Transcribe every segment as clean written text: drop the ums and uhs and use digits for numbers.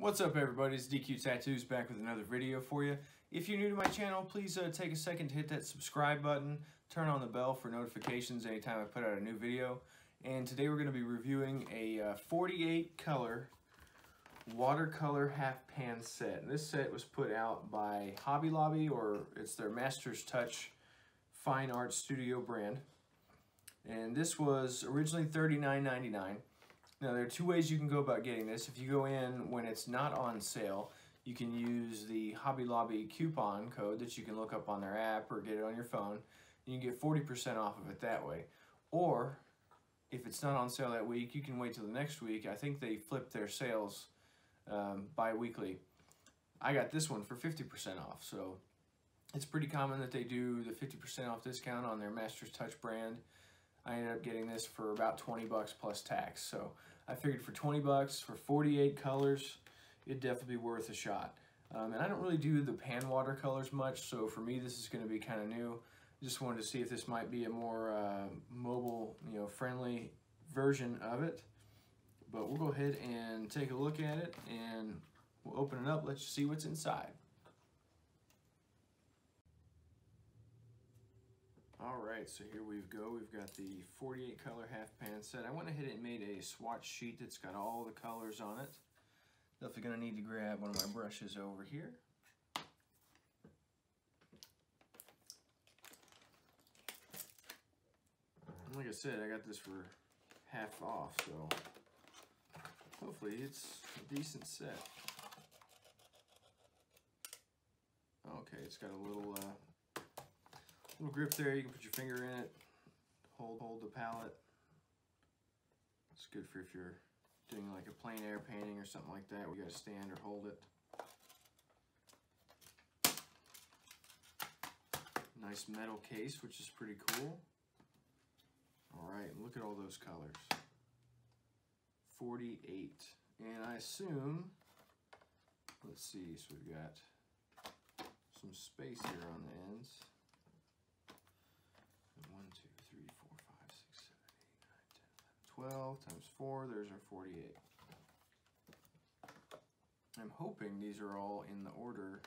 What's up everybody, it's dqtattoos back with another video for you. If you're new to my channel, please take a second to hit that subscribe button, turn on the bell for notifications anytime I put out a new video. And today we're going to be reviewing a 48 color watercolor half pan set. And this set was put out by Hobby Lobby, or it's their Master's Touch Fine Art Studio brand. And this was originally $39.99. Now there are two ways you can go about getting this. If you go in when it's not on sale, you can use the Hobby Lobby coupon code that you can look up on their app or get it on your phone. And you can get 40% off of it that way. Or if it's not on sale that week, you can wait till the next week. I think they flip their sales bi-weekly. I got this one for 50% off, so it's pretty common that they do the 50% off discount on their Master's Touch brand. I ended up getting this for about 20 bucks plus tax. So I figured for 20 bucks for 48 colors, it'd definitely be worth a shot. And I don't really do the pan watercolors much, so for me this is going to be kind of new. Just wanted to see if this might be a more mobile, friendly version of it. But we'll go ahead and take a look at it and we'll open it up, let you see what's inside. Alright, so here we go. We've got the 48 color half pan set. I went ahead and made a swatch sheet that's got all the colors on it. Definitely going to need to grab one of my brushes over here. And like I said, I got this for half off, so hopefully it's a decent set. Okay, it's got a little grip there. You can put your finger in it, hold the palette. It's good for if you're doing like a plein air painting or something like that where you gotta stand or hold it. Nice metal case, which is pretty cool. Alright, look at all those colors. 48. And I assume, let's see, so we've got some space here on the ends. 1, 2, 3, 4, 5, 6, 7, 8, 9, 10, 11, 12 times 4, there's our 48. I'm hoping these are all in the order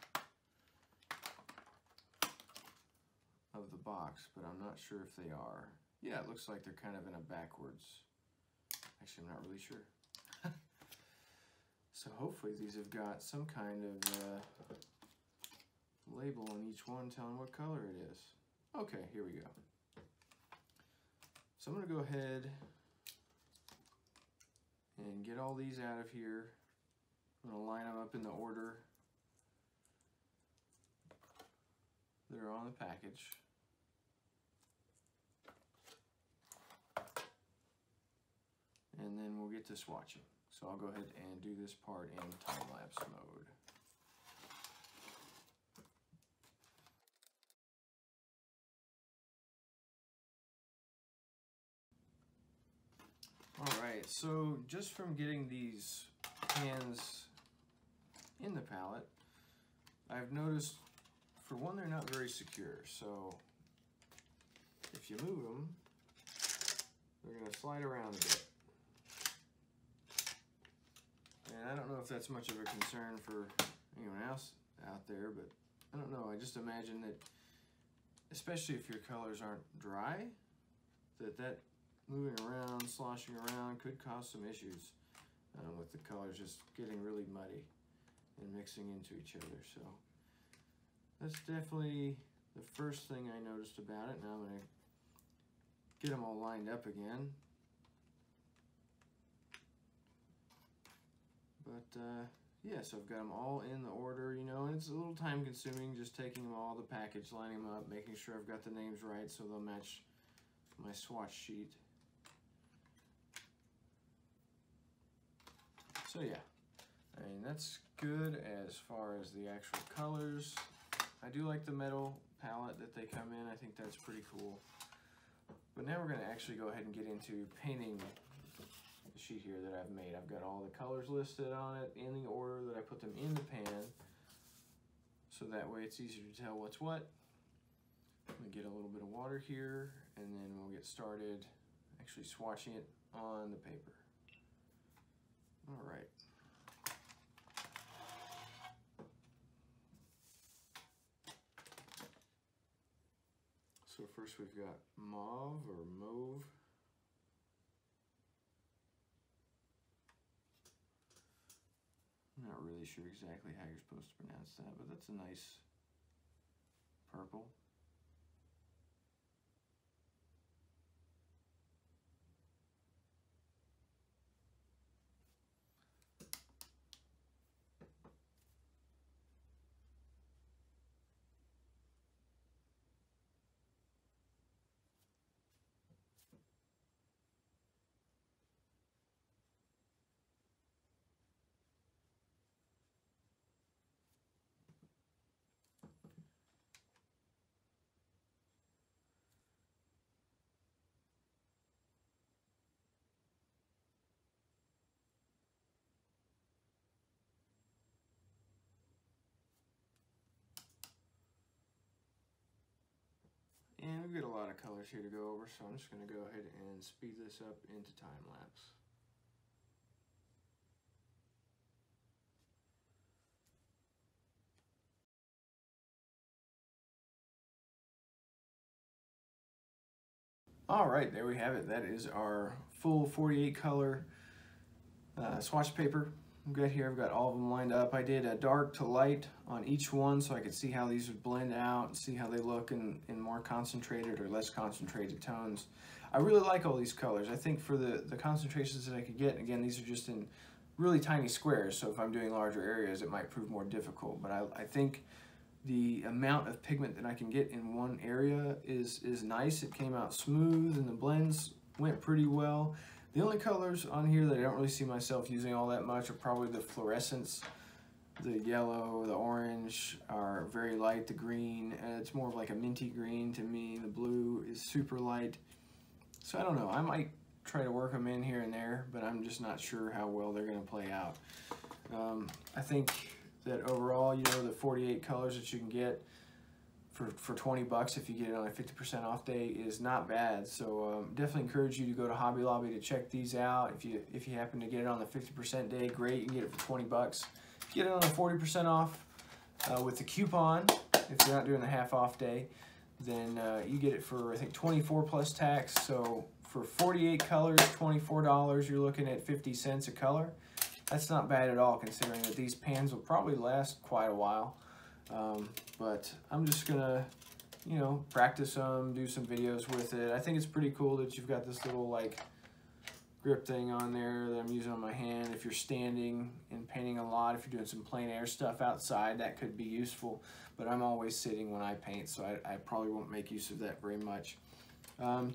of the box, but I'm not sure if they are. Yeah, it looks like they're kind of in a backwards. Actually, I'm not really sure. So hopefully these have got some kind of label on each one telling what color it is. Okay, here we go. So I'm going to go ahead and get all these out of here. I'm going to line them up in the order that are on the package. And then we'll get to swatching. So I'll go ahead and do this part in time-lapse mode. Alright, so just from getting these pans in the palette, I've noticed, for one, they're not very secure. So if you move them, they're going to slide around a bit. And I don't know if that's much of a concern for anyone else out there, but I don't know. I just imagine that, especially if your colors aren't dry, that moving around, sloshing around could cause some issues with the colors just getting really muddy and mixing into each other. So that's definitely the first thing I noticed about it. Now I'm going to get them all lined up again. But yeah, so I've got them all in the order, and it's a little time consuming just taking them all, the package, lining them up, making sure I've got the names right so they'll match my swatch sheet. So yeah, I mean, that's good as far as the actual colors. I do like the metal palette that they come in. I think that's pretty cool. But now we're going to actually go ahead and get into painting the sheet here that I've made. I've got all the colors listed on it in the order that I put them in the pan, so that way it's easier to tell what's what. I'm going to get a little bit of water here, and then we'll get started actually swatching it on the paper. All right. So first we've got mauve or mauve. I'm not really sure exactly how you're supposed to pronounce that, but that's a nice purple. And we've got a lot of colors here to go over, so I'm just going to go ahead and speed this up into time lapse. All right, there we have it. That is our full 48 color swatch paper. I've got here, I've got all of them lined up. I did a dark to light on each one so I could see how these would blend out and see how they look in more concentrated or less concentrated tones. I really like all these colors. I think for the concentrations that I could get, again, these are just in really tiny squares, so if I'm doing larger areas, it might prove more difficult. But I think the amount of pigment that I can get in one area is nice. It came out smooth and the blends went pretty well. The only colors on here that I don't really see myself using all that much are probably the fluorescents. The yellow, the orange are very light, the green, it's more of like a minty green to me. The blue is super light. So I don't know, I might try to work them in here and there, but I'm just not sure how well they're gonna play out. I think that overall, you know, the 48 colors that you can get for 20 bucks if you get it on a 50% off day is not bad. So definitely encourage you to go to Hobby Lobby to check these out. If you happen to get it on the 50% day, great, you can get it for 20 bucks. If you get it on the 40% off with the coupon, if you're not doing the half off day, then you get it for, I think, 24 plus tax. So for 48 colors, $24, you're looking at 50 cents a color. That's not bad at all, considering that these pans will probably last quite a while. But I'm just gonna, you know, practice them, do some videos with it. I think it's pretty cool that you've got this little like grip thing on there that I'm using on my hand. If you're standing and painting a lot, if you're doing some plein air stuff outside, that could be useful. But I'm always sitting when I paint, so I probably won't make use of that very much.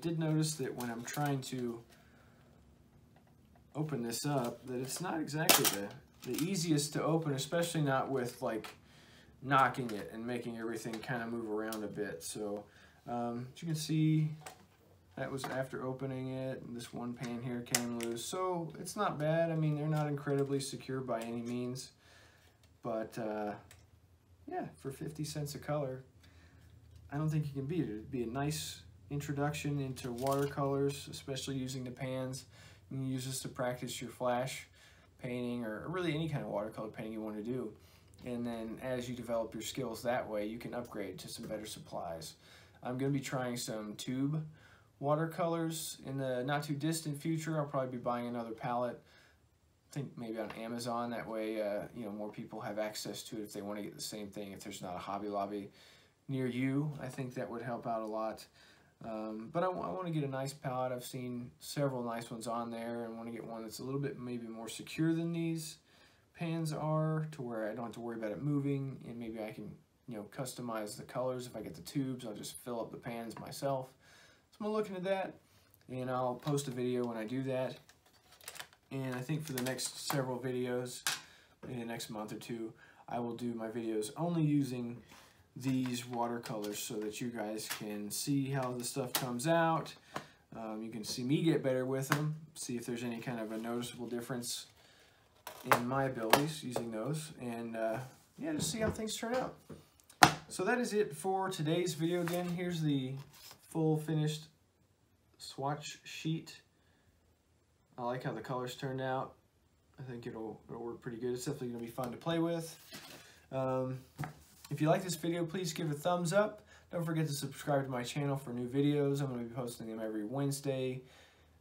Did notice that when I'm trying to open this up, that it's not exactly the easiest to open, especially not with like knocking it and making everything kind of move around a bit. So as you can see, that was after opening it, and this one pan here came loose. So it's not bad. I mean, they're not incredibly secure by any means, but yeah, for 50 cents a color, I don't think you can beat it. It'd be a nice introduction into watercolors, especially using the pans. You can use this to practice your flash painting or really any kind of watercolor painting you want to do. And then as you develop your skills that way, you can upgrade to some better supplies. I'm going to be trying some tube watercolors in the not too distant future. I'll probably be buying another palette, I think maybe on Amazon. That way, you know, more people have access to it if they want to get the same thing. If there's not a Hobby Lobby near you, I think that would help out a lot. But I want to get a nice palette. I've seen several nice ones on there, and want to get one that's a little bit maybe more secure than these pans are, to where I don't have to worry about it moving, and maybe I can, you know, customize the colors. If I get the tubes, I'll just fill up the pans myself. So I'm looking at that, and I'll post a video when I do that. And I think for the next several videos, in the next month or two, I will do my videos only using these watercolors so that you guys can see how the stuff comes out. You can see me get better with them, see if there's any kind of a noticeable difference in my abilities using those, and yeah, just see how things turn out. So that is it for today's video. Again, here's the full finished swatch sheet. I like how the colors turned out. I think it'll work pretty good. It's definitely going to be fun to play with. If you like this video, please give it a thumbs up. Don't forget to subscribe to my channel for new videos. I'm going to be posting them every Wednesday.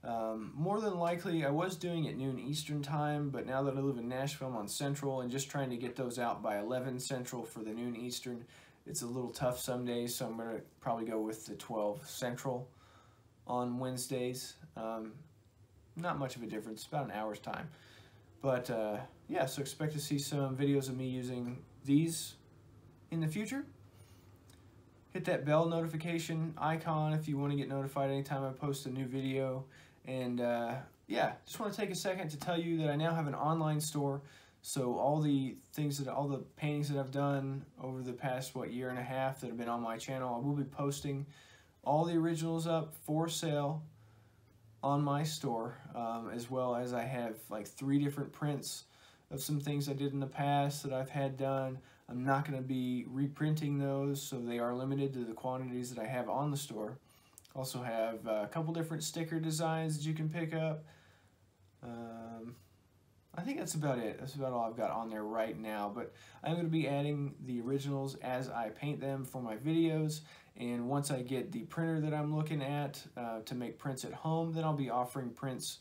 More than likely, I was doing at noon Eastern time, but now that I live in Nashville, I'm on Central, and just trying to get those out by 11 Central for the noon Eastern. It's a little tough some days, so I'm going to probably go with the 12 Central on Wednesdays. Not much of a difference, about an hour's time. But yeah, so expect to see some videos of me using these in the future. Hit that bell notification icon if you want to get notified anytime I post a new video. And yeah, just want to take a second to tell you that I now have an online store. So all the paintings that I've done over the past, year and a half that have been on my channel, I will be posting all the originals up for sale on my store, as well as I have like 3 different prints of some things I did in the past that I've had done. I'm not going to be reprinting those, so they are limited to the quantities that I have on the store. Also have a couple different sticker designs that you can pick up. I think that's about it. That's about all I've got on there right now, but I'm going to be adding the originals as I paint them for my videos, and once I get the printer that I'm looking at to make prints at home, then I'll be offering prints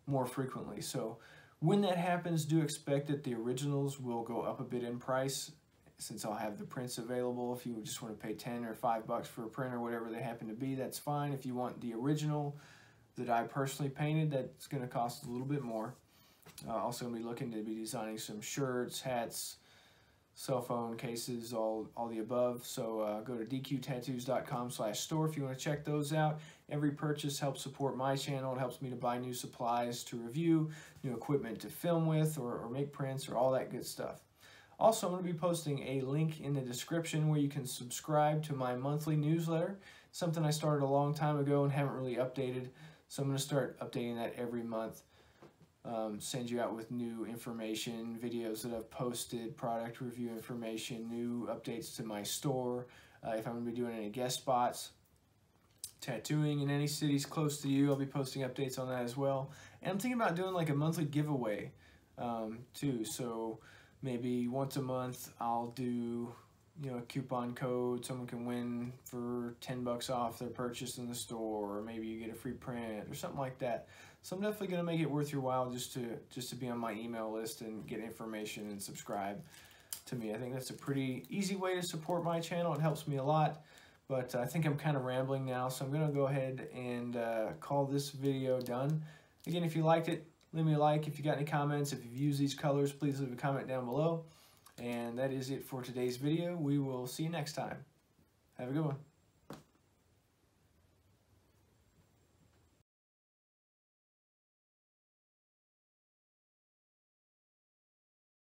more frequently. So when that happens, do expect that the originals will go up a bit in price, since I'll have the prints available. If you just want to pay 10 or $5 for a print or whatever they happen to be, that's fine. If you want the original that I personally painted, that's going to cost a little bit more. Also going to be looking to be designing some shirts, hats, cell phone cases, all the above. So go to dqtattoos.com/store if you want to check those out. Every purchase helps support my channel. It helps me to buy new supplies to review, new equipment to film with, or make prints, or all that good stuff. Also, I'm going to be posting a link in the description where you can subscribe to my monthly newsletter, something I started a long time ago and haven't really updated. So I'm going to start updating that every month. Send you out with new information, videos that I've posted, product review information, new updates to my store, if I'm going to be doing any guest spots, tattooing in any cities close to you, I'll be posting updates on that as well. And I'm thinking about doing like a monthly giveaway too, so maybe once a month I'll do, a coupon code someone can win for $10 off their purchase in the store, or maybe you get a free print or something like that. So I'm definitely going to make it worth your while just to be on my email list and get information and subscribe to me. I think that's a pretty easy way to support my channel. It helps me a lot, but I think I'm kind of rambling now, so I'm going to go ahead and call this video done. Again, if you liked it, leave me a like. If you got any comments, if you've used these colors, please leave a comment down below. And that is it for today's video. We will see you next time. Have a good one.